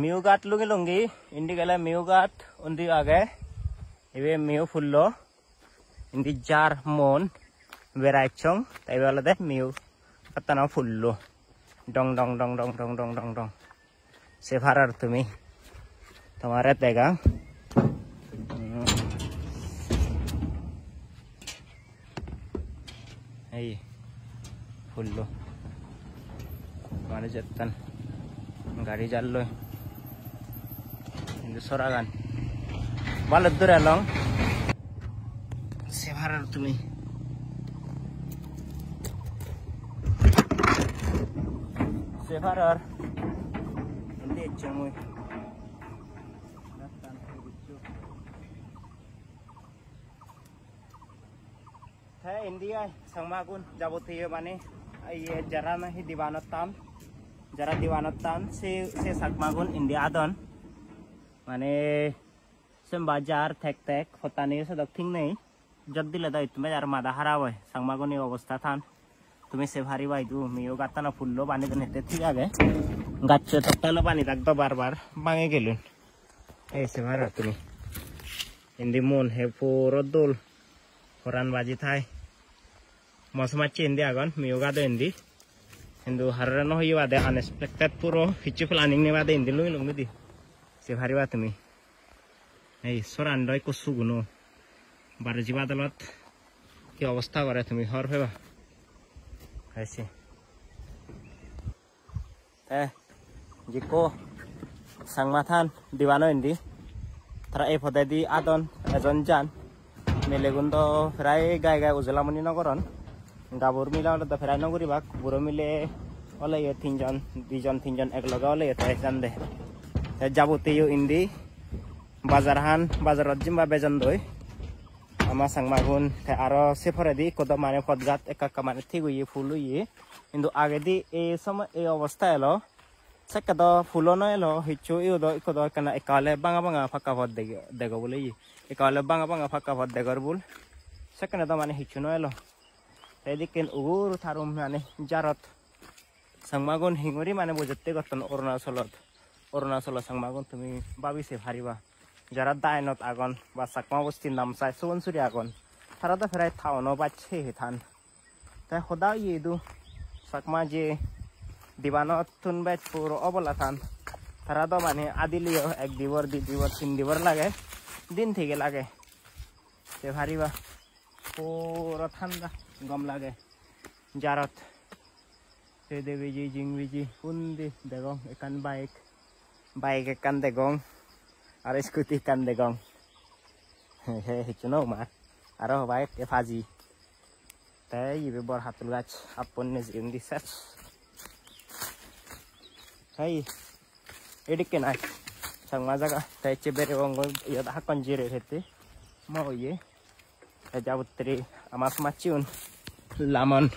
मिउगाट लुंगी लुंगी इंडी गला मिउगाट उन्दी आगे इवे मिउ फुल्लो इंदी जार मोन वेराइचों ताई वाला दे मिउ कतना फुल्लो डोंग डोंग डोंग डोंग डोंग डोंग डोंग डोंग से फारार तुम्हें तुम्हारे तेगा hey फुल्लो हमारे जत्तन गाड़ी चल लो इंदु सोरागान बाल दूर आलों से फारार तुम्हें से फारार इंदे चंगुई है इंडिया संगमागुन जाबोतियो माने ये जरा नहीं दीवानताम से सकमागुन इंडिया आदन माने सेम बाजार थेक थेक होता नहीं से दक्षिण नहीं जब दिले दा इतने यार मादा हरा हुआ है संगमागुन ये अवस्था था तुम्हें से भारी वाई दू मियो गाता ना फुल्लो पानी तो नेते थी आगे गच्चे तक लो पानी तक दो बार बार मांगे गेलुन ऐसे भारा तुम्हें इंडी मोन है पूरा दोल Koran baji thai mosma indi agon miuga do indi hindu harano hiyo ade unexpected puro hichu planning ne bade indi lui lung di se bhari ba tumi ei soran doi ko suguno bar jiba dalat ki obostha kore tumi hor pheba aise jiko sangmathan diwano indi thara e phodai di adon ejon jan मिलेगुन तो fry गाय गाय उजला money नगरन गाबुर मिला तो fry नगरी बाक बुरो मिले ओले ये तीन जन एक लगा ओले ये थाई जान दे जाबुते यो इंदी बाजार जिम्बा बेजन दोय आमा संगमागुन थे आरो सेफरेदी कोदा माने फदगात एका माने थिगु ये फुलु ये इंदु आगे दी ए समय ए अवस्था एलो सेकदो फुलो न एलो हिचु यो दो इको दो कना एकाले बांगा फक्का फद देगो बोले ये एकाले बांगा फक्का फद देगर बुल सेकने दो माने हिचु न एलो एदिकेन उगुर थारुम माने जारत संगमागुन हिंगुरी माने बुजते गतन अरुणाचल संगमागुन तुमी बाबी से भारीबा जरा दायनत आगन बा सकमा बस्ती नामसाय सुवनसुरी आगन थारा दा फेराय थावनो बाच्छे हेथान ता खुदा ये दु सकमा जे दीवानत तुन बैच पूरो अबला थान थारा दो माने आदिलियो एक दिवर दी दिवर तीन दिवर लागे दिन थेगे लागे ते भारीबा पूरा ठंडा गम लागे जारत ते देवीजी जिंगवीजी उन्दी देगों एकान बाइक एकान देगों और स्कूटी एकान देगों हे हिचुनो मा आरो बाइक ए फाजी ते ये बर हातुल गाछ अपन ने जिंदी सच hey edik kenai sangma jaga tai chebere bongol ya da konjire hete mau ye jabutri amas maciun lamon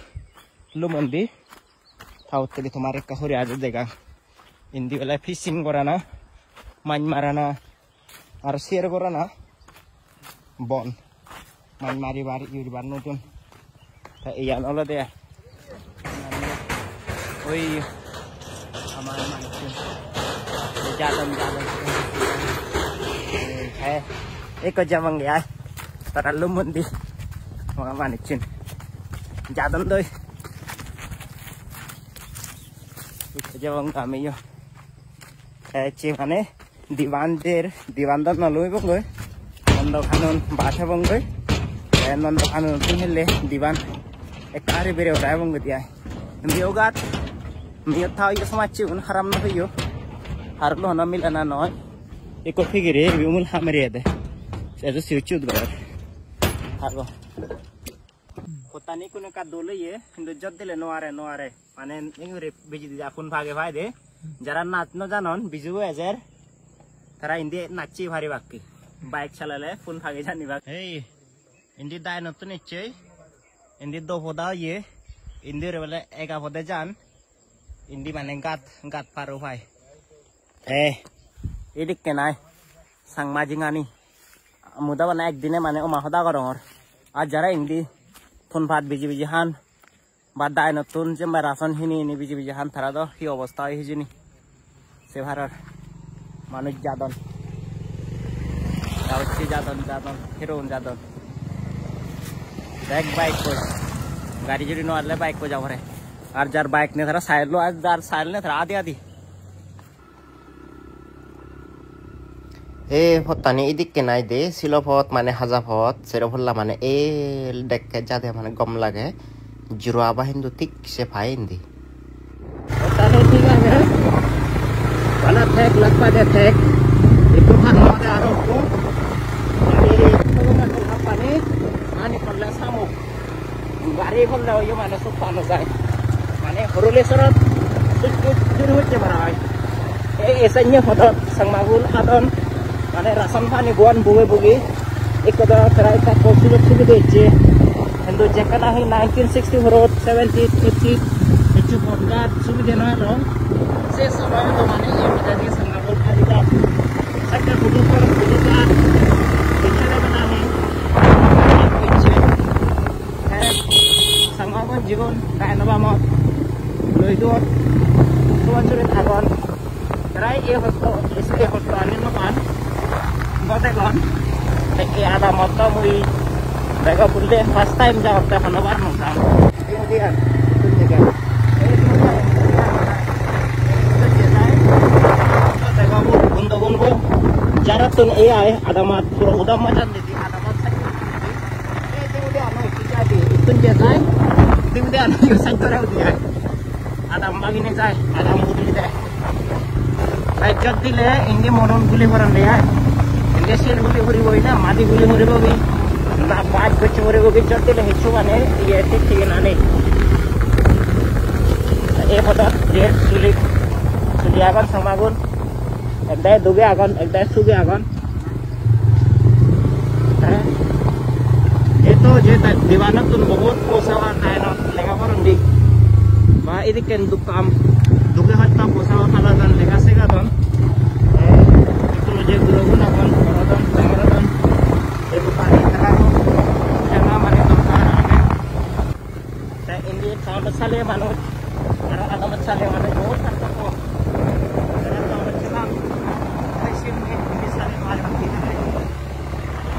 lumondi tautri तुम्हारे कहरे आज देगा इंदी वाला फिशिंग कराना मान माराना और शेयर कराना बन मान मारी बार यूरी बार नतुन ता इयान ओला दे ओई हमारे मानसिन जादम है एक जमंग यार तरल्लु मुंदी हमारे मानसिन जादम दोय एक जमंग कमी यो है ची माने दीवान दर नलुई बंगोय नंद खानुन बाथे बंगोय नंद खानुन तुहेले दीवान एक कारी बेरे उठाय बंगो दिया बियोगात मियो था ये समाची उन हराम न होयो हरलो न मिलना नय एको फिगिरे विमुल हमरे दे सेजो सिउचुद गर हागो होतानी कुने का दोले ये हिंदु जद दिले नोआरे माने इंगरे बिजि दिजा फुन भागे भाई दे जरा नाच न जानन बिजु एजर तरा इंदे नाची भारी बाकी बाइक चलाले फुन भागे जानी बाक हे इंदी दाय नतुन इचे इंदी दो होदा ये इंदी रे वाले एका होदे जान इंदी माने गात पारो भाई इडिक के नाय सांग माजिंगानी मुदा बना एक दिने माने ओ माहदा गरंगर आज जरा इंदी फुन भात बिजी हान बाद दाय नतुन जेमबा रासन हिनी बिजी हान थारा दो हि अवस्था हिजिनी से भारर মানুষ যাদন হচ্ছে যাদন হিরোন যাদন দেখ বাইক কই গাড়ি যদি নড়লে বাইক কই যাব রে আর যার বাইক নিয়ে তারা সাইড লো আর যার সাইড নিয়ে তারা আদি এ ফতানি এদিকে নাই দে শিলফত মানে হাজাফত সেরফল্লা মানে এ দেখে যাতে মানে গম লাগে জিরো আবা হিন্দু ঠিক সে ফাই হিন্দি তাহলে ঠিক আছে মানে ঠেক লাগবা দে ঠেক একটু ভালো হবে আর একটু পানি পানি করলে শামুক গাড়ি করলে ওই মানে সব পানো যায় মানে হরুলেশ্বরত শুরু হচ্ছে মারা হয় এই এসাইnya ফটো সাংমাগুল আদন মানে রাসান পানি গোয়ান বুগে একদা প্রায় তা সুযোগ সুবিধা দিচ্ছে কিন্তু যেখানে 1960 হরত 70 80 কিছু পদগাত সুবিধা নয় সে সময় তো মানে এই মেজাজি সাংমাগুল কাজিদা একটা বুগু কর বুগুগাত এখানে বানানে হচ্ছে হ্যাঁ সাংমাগুল জীবন কায়নবামত লইদত সুবঞ্চরে থাগন প্রায় এই হতো আনি নমান গতেগন এই আদা মত মুই দেখা বললে ফার্স্ট টাইম যাওয়া হনবার নতাম ইন্ডিয়ান দুনিয়া দেখা বল বন্ধু যারা তুন এই আয় আদামাত পুরো উদাম মজান দিদি আদামাত সাইড এই দিদি আমি কি যাবি তুন যে যায় দিদি আমি সাইড করে দিয়া আদাম মাগিনে যায় আদাম বুঝলি যায় রাজ্যত দিলে ইন্দি মরণ গুলি ভরণ দেয়া ইন্দি সিল গুলি ভরিব না মাদি গুলি ভরিব বি না পাঁচ গছ ভরিব বি চট দিলে হিচু মানে ইয়ে ঠিক না নেই এই পদত যে চুলি আগন সমাগুন একদাই Dubey আগন একদাই সুবে আগন itu je diwana tun বহুত posawa tayo lega ভরণ দি বা এদিকে দুকাম দুকে হত্যা পোষাওয়া খালাদান লেখা শেখা দন এগুলো যেগুলো গুণাগণ করদন সংরদন এগুলো পানি থাকা এমা মানে দরকার তাই ইন্দি তাহলে সালে মানুষ আর আদামত সালে মানুষ বহুত পার্থক্য তাহলে ছিলাম মেশিন ইন্দি সালে মাল বাকি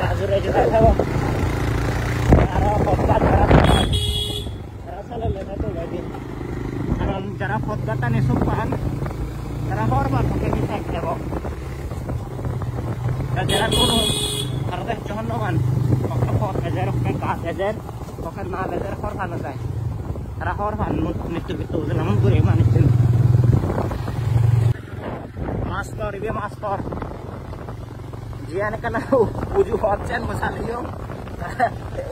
রাজুরে জুড়ে থাকো আর হত্যা সালে লেখা তো গাড়ি কারণ যারা পদগাতা নেসব পান তারা হরবার পক্ষে কি থাক যাব যারা কোনো আর দেখ জহন্নমান পক্ষে পদ হাজার পক্ষে 5,000 পক্ষে 9,000 হর ভালো যায় তারা হর ভান নিত্য বিত্ত উজলাম করে মানুষজন মাস্টার জিয়ান kana uju hotchen masaliyo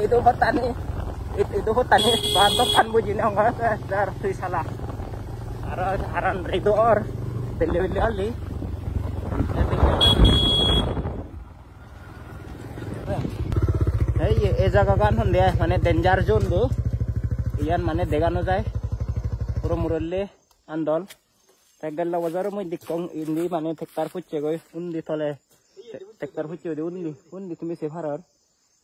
itu petani bantok kan bujine nggak dar tu salah aran rido or beli ali এই জায়গা গান হলে মানে ডেঞ্জার জোন দো ইয়ান মানে দেখানো যায় পুরো মুরল্লে আন্দোল তেগেল্লা বাজার মই দিকং ইন্দি মানে টেক্টার ফুচে গই উন্দি তলে টেক্টার ফুচে দি উন্দি তুমি সেফারর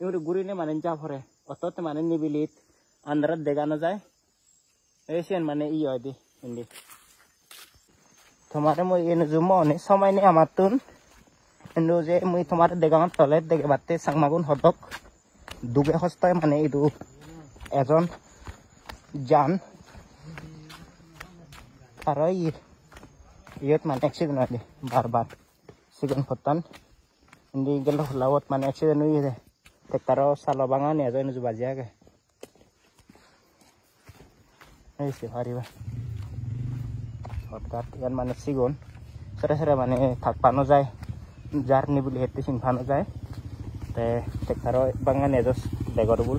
এগুলো গুরিনে মানে যা ভরে অততে মানে নিবিলিত আন্দারাত দেখানো যায় এসেন মানে ই হয় দি ইন্দি তোমারে মই এনে জুমনে সময় নেই আমার তুন কিন্তু যে মই তোমার দেখাম তলে দেখে বাতে সাংমাগুন হদক দুগে হস্তায় মানে ইদু এজন জান আর ইয়ত মানে অ্যাক্সিডেন্ট হয় বারবার সিজন ফতান ইন্দি গেল লাওত মানে অ্যাক্সিডেন্ট হয়ে টেক্টারও চালো বাঙা নিয়ে যায় নজু বাজিয়াকে এইছে হারিবা হঠাৎ ইয়ান মানে সিগুন সেরে মানে থাকপানো যায় জার্নি বলে হেঁটে চিনফানো যায় তে টেক্টারও বাঙা নিয়ে যাস বেগরবুল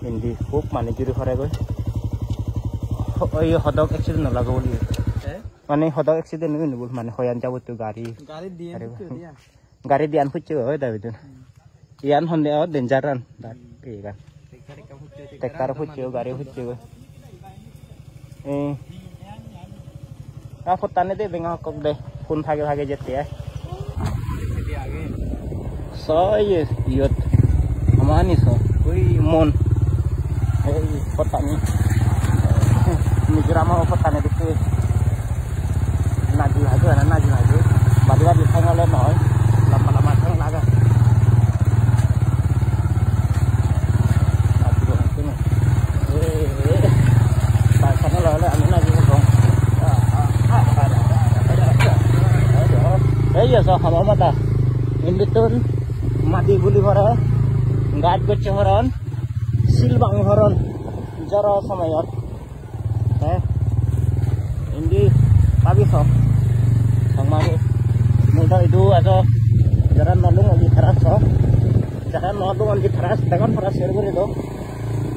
ইন্দি খুব মানে জুড়ি ফরে গই ওই হদক অ্যাক্সিডেন্ট নলাগো বলি মানে হদক অ্যাক্সিডেন্ট নবুল মানে হয়ান যাব তো গাড়ি দিয়ান ফুচে হয় দাবিদ ইয়ান হন্দে ডেঞ্জারান ঠিক আছে টেক্টার ফুচে গাড়ি ফুচে ফতানে দে বেঙা কক দে ফোন ভাগে যেতে ইয়ত আমানি ওই মন এই ফতানি মিজোরাম ফতানে দেখতে নাজি হাজু বাদি so hamamata inditun mati guli hora gat gocche horon silbang horon jaro samayot indi pabiso sangmaru muda itu aso jaran nolung lagi teras so jaran nolung lagi teras dengan teras server itu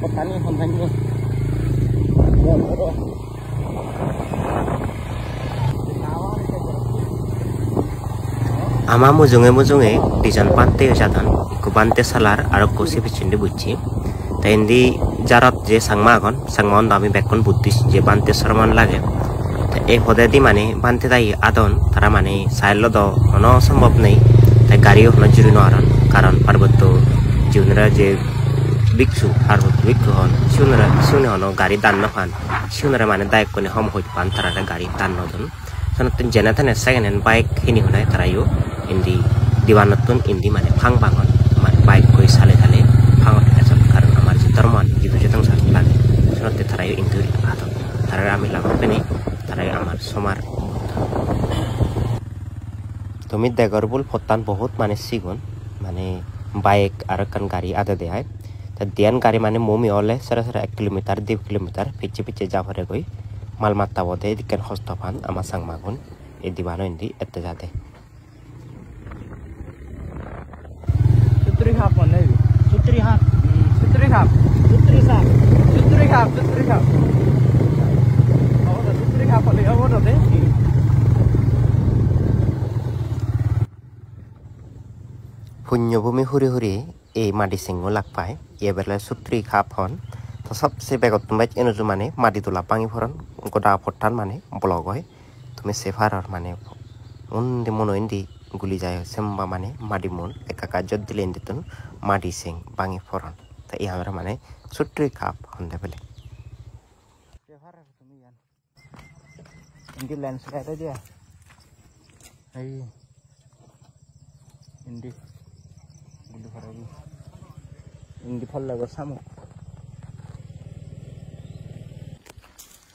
petani hontannya ama mujunge dijan pante jadan iku bante salar aro kosi bichinde bucci ta indi jarat je sangmaon dami bekkon buddhis je bante sarman lage ta e hodedi mane bante dai adon tara mane sailo do ono সম্ভব nei ta gari hono juri no aran karon parbatto junra je biksu harut bikku hon sunra hono gari danno han sunra mane dai kone hom hoj pan tara gari danno don sanatun jenatan second hand bike ini honai tarayo indi diwanatun indi mane phang bangon mane bike koi sale phang asal karon amar jitarman gitu jetang sa lagi sanate tarayo induri ato tarara ami lago peni tarayo amar somar তুমি দেগরবুল ফতান বহুত মানে সিগুন মানে bike আর কান গাড়ি আদা দেয় তা দিয়ান গাড়ি মানে মোমি হলে সারা 1 কিলোমিটার 2 কিলোমিটার পিছে যাভরে গই মাল মাত্তা বদে দিকেন হস্তফান আমার সাংমাগুন এই দিবানো ইন্দি এতে যাতে সুত্রি হাফ মানে সুত্রি হাফ হলে হবে पुण्यभूमि हुरी हुरी ए माटी सिंगो लाग पाए ये बेला सुत्री खा फन तो सबसे बेगत तुम एनुजु माने माटी तुला पांगी फरन गोदा फटान माने ब्लॉग होय तुम सेफार माने उन्दी मनो इंदी गुली जाय सेम्बा माने माटी मुन एकाका जद दिले इंदी तुन माटी सिंग पांगी फरन तो ई हमरा माने सुत्री खा हंदे बेले सेफार तुम यान इंदी लैंडस्लाइड जे आई इंदी indi folla go samu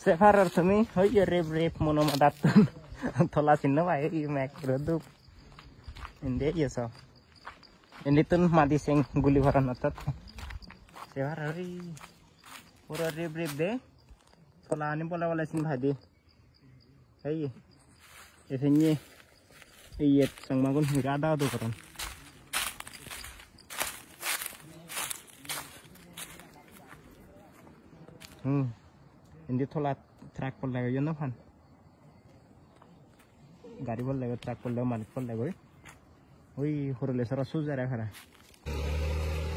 sefarar tumi hoye rep mono madatun thola sinna bai i mek rodu inde yeso indi tun madi sing guli bharan atat sefarar i pura rep de thola ani bola bola sin bhadi hey ethenye iyet sangmagun hirada do karon Indi thola track pol lego yun fan gari pol lego track pol lego malik pol lego oi horole sara sujara khara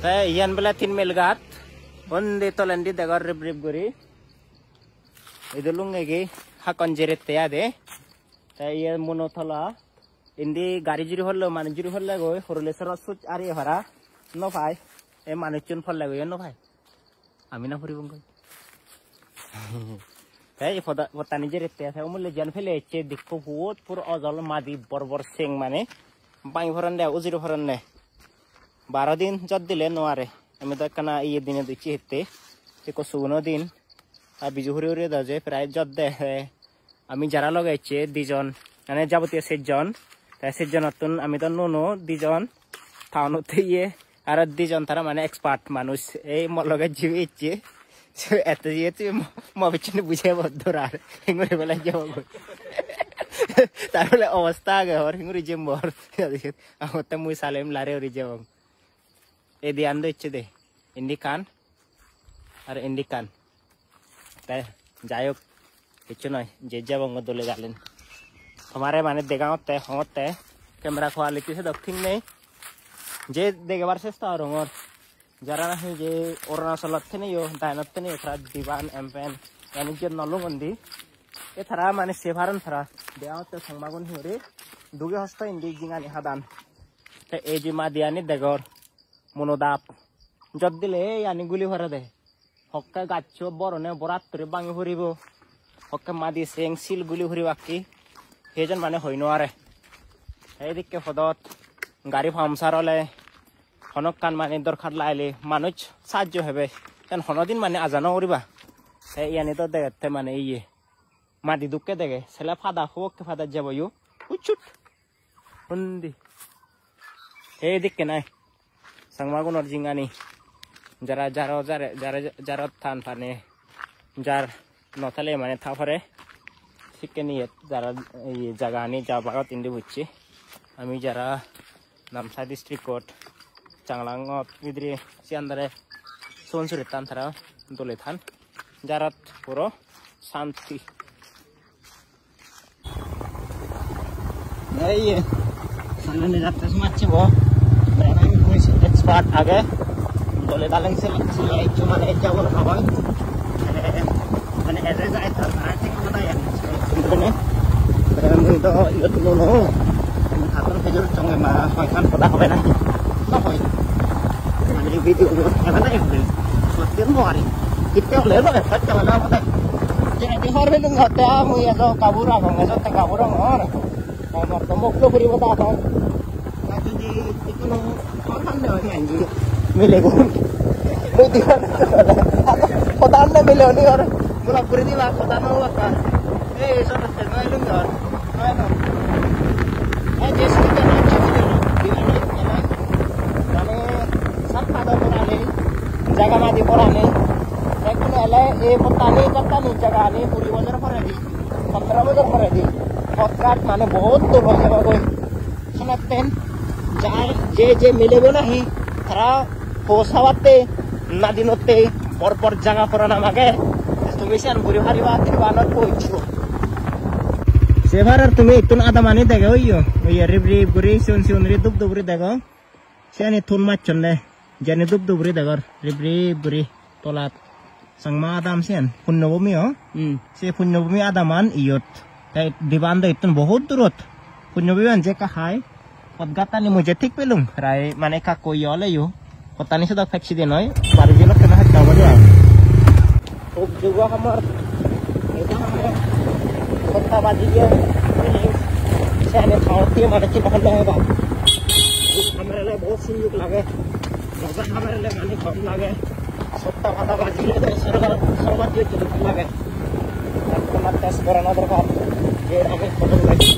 ta yan bela 3 mil gat onde tolandi dagar rib gori idulunge ge hakon jere te ade ta ye mono thola indi gari juri hollo man juri holle go horole sara suj ari hara no bhai e manuchun pol lego no bhai amina puri bongol এই ফতানি যে রেতে আছে ওমলে জান ফেলে এচে দেখো বহুত পুরো অজল মাদি বরবর সিং মানে বাই ভরন দে উজির ভরন নে 12 দিন জদ দিলে নোয়ারে আমি তো কানা এই দিনে দিছি হেতে তে কসুনো দিন আর বিজুহরি হরি দাজে প্রায় জদ দে আমি যারা লাগাইছে দুজন মানে যাবতীয় 6 জন তাই 6 জন নতুন আমি তো নো দুজন টাউনতে ইয়ে আর দুজন তারা মানে এক্সপার্ট মানুষ এই মলগে জিবে ইচ্ছে এত যেতে মবিচনে বুঝে বদরার হিঙ্গুরে বেলা যাব তাহলে অবস্থা আগে হর হিঙ্গুরি জেম্বর আমতে মুই সালেম লারে ওরি যাব এ দি আন্দ ইচ্ছে দে ইন্ডিকান আর ইন্ডিকান তাই যায়ক কিছু নয় যে যাবঙ্গ দলে গেলেন हमारे माने देगावते होते कैमरा क्वालिटी से दक्षिण नहीं जे देगबार से स्टार और जरा नहीं जे अरुणाचल नहीं यो दायनत नहीं थरा दीवान एमपेन यानी जे नलुंगंदी ए थरा माने सेभारन थरा देगावते संमागुन हिरे दुगे हस्ता इंदी जिंगानी हादान ते एजी मादियानी देगोर मनोदाप जद दिले यानी गुली भरा दे हक्का गाच्चो बरने बरात्तरे बांगी भरिबो हक्का मादी सें सिल गुली भरि बाकी हेजन माने हय नोआरे एदिके फदत गाड़ी पामसार हले हनक कान माने दरकार लाइले मानुष साहाय्य हेबे तेन हनदिन माने आजानो करिबा ए यानि तो देगते माने इये मादी दुके देगे सेला फादा होक फादा जाबयो उचुट undi edik kenai sangmagun orjingani jara jara tan pane jar notale mane thapare sikeni jara ei jagani jabagot indi bucci ami jara namsa district court changlangot vidri siandare sonsuri tan thara dole than jarat puro shanti ei salane jatte sumacchi bo berani kuis expert age dole daleng se ei cuma eja bol khabai mane ere jai thar arti kota ya ini berani to iot no khatar kejur chonge ma hoi kan pada hobe na no hoi mane video ko ana ekde sotir mo ari kitte le lo ka chala mate jadi horbe lung hata mu ya do kabura ko ngaso te kabura ngor আমার তো মুক্ত করি বতা তো নাকি জি কোনো খান দেওয়া নি মিলে গো বুদ্ধি কথা না মিলে নি আর মুলা করে দিবা কথা না বাবা এই সব তে নয় লুঙ্গ আর নয় না এই যে স্টিকার না চিনি মানে সব পাদা পড়ালে জায়গা মাদি পড়ালে এখন এলে এই পতানি জায়গা নি পুরি বাজার করে দি 15 বাজার করে দি podcast মানে বহুত দূর হয়ে যাবে কই শুনতেন যাই যে মিলেবো নাহি তারা পোসাওয়াতে নাদিনতে পরপর জায়গা পড়া না মাগে তুমি সেন বুড়ি হারিবা বানত কইছো সেভার তুমি ইতুন আদা মানে দেখো ওই রিবরি বুড়ি সিন রি দুব দুবরি দেখো সেনি থুন মাছনে জেনে দুব দুবরি দেখো রিবরি বুড়ি তোলাত সংমা আদাম সেন পুণ্যভূমি সে পুণ্যভূমি আদামান ইয়ত Dibanda itu बहुत दूरत punya biwan jeka hai podgata ni muje tik pelum rai mane ka koyole yo kotani sudah faksi de noy baru jelo kena hat kawari ai ob juga kamar eta hamare kota baji ge ini sene thauti mane chi bahal hai ba hamare le bahut sunjuk lage bagan hamare le mane kam lage sotta bada baji le sarbat je chuluk lage তোমার test করানো দরকার এর আগে খবর লাগে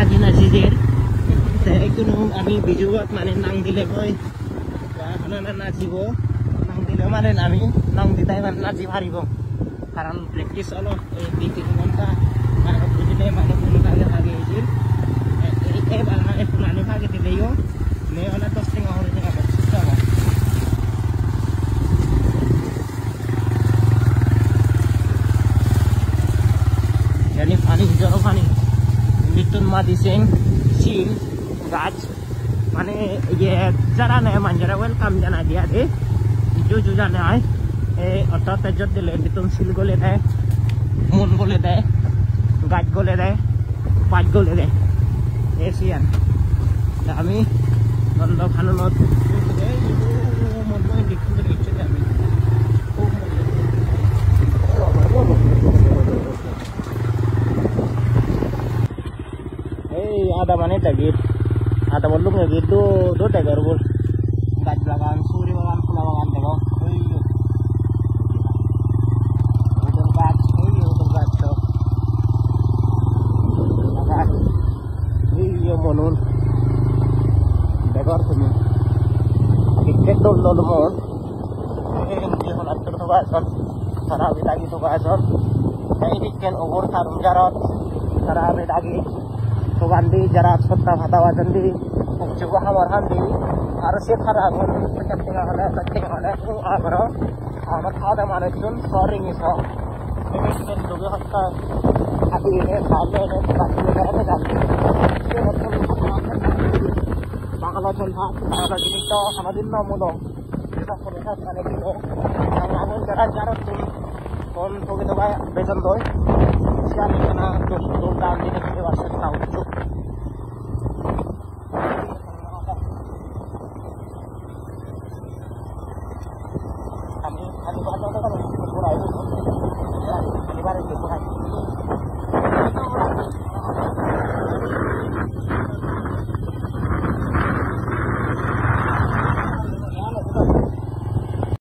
আমি নাজি দের একটু আমি বিজুত মানে নাং দিলে কই না নাচিব নাং দিলে মানে আমি নাং দিতাই মানে নাচি পারিব কারণ প্র্যাকটিস হলো এই 2-3 ঘন্টা মানে বুঝলে মানে কোন কাজে লাগে এই মানে পুরানি ভাগে দিলেও মে ওনা 10 টাকা হরে টাকা system yani pani jaro pani mitun madi sing sin gaj mane ye jara ne manjara welcome jana dia de ju jana ai e otta tajot dile mitun sil gole de mon gole de gaj gole de paj gole de esian ami bondo khanonot mon boy dikku de iche de ami ada mana tagir ada belum ya gitu do tagar bol gaj bagan suri bagan pula bagan dego udah gaj to bagan iyo monun degor tumi tiket dol mon ini holat to bason sarabi lagi to bason kai diken over tarum jarot sarabi lagi तो गांधी जरा सत्ता भाता वाजंदी juga hamar handi harus sih harap kepentingan itu agro amat ada mana pun scoring itu ini kan juga hatta hati ini sampai ini pasti negara kan ini betul bakal contoh ada jenis itu sama din nomulo kita kulihat kali itu yang namun cara pun tuh kita bayar betul doy siapa kena tuh dalam di negara tahu tuh kami baca kan kurang itu, ini baru itu